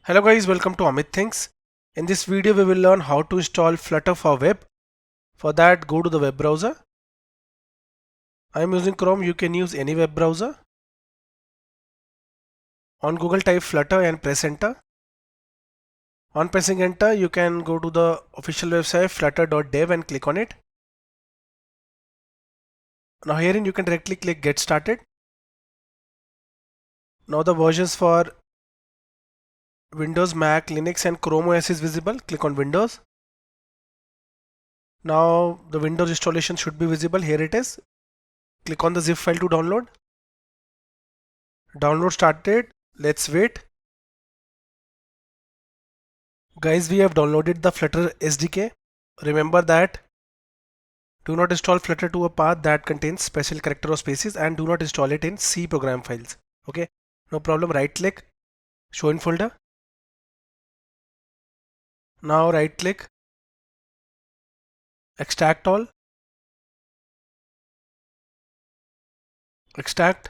Hello guys, welcome to Amit Things. In this video we will learn how to install Flutter for web. For that go to the web browser. I am using Chrome, you can use any web browser. On Google type Flutter and press enter. On pressing enter you can go to the official website flutter.dev and click on it. Now herein you can directly click get started. Now the versions for Windows, Mac, Linux and Chrome OS is visible. Click on Windows. Now the Windows installation should be visible. Here it is. Click on the zip file to download. Download started. Let's wait. Guys, we have downloaded the Flutter SDK. Remember that do not install Flutter to a path that contains special character or spaces, and do not install it in C program files. Okay, no problem. Right click, show in folder. Now right click, extract all, extract.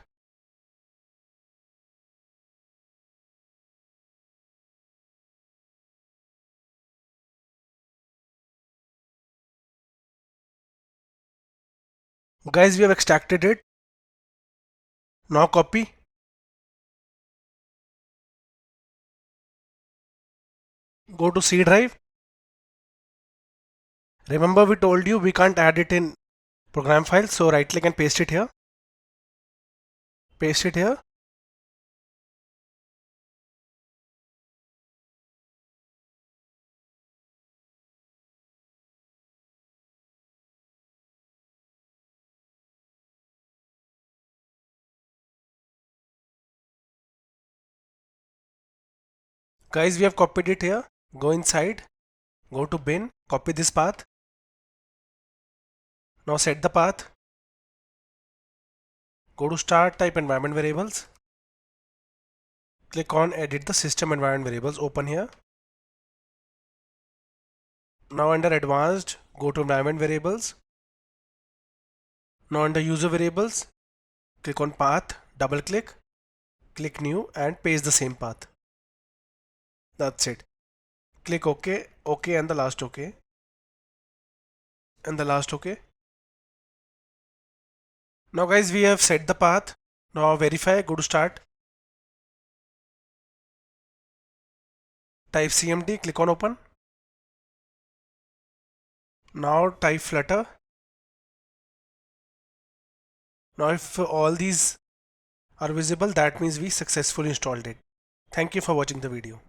Guys, we have extracted it. Now copy. Go to C drive. Remember we told you we can't add it in program file, so right click and paste it here. Paste it here. Guys, we have copied it here. Go inside, go to bin, copy this path. Now set the path. Go to start, type environment variables. Click on edit the system environment variables, open here. Now under advanced, go to environment variables. Now under user variables, click on path, double click, click new and paste the same path. That's it. Click OK, OK and the last OK. And the last OK. Now guys, we have set the path. Now verify, go to start. Type CMD, click on open. Now type Flutter. Now if all these are visible, that means we successfully installed it. Thank you for watching the video.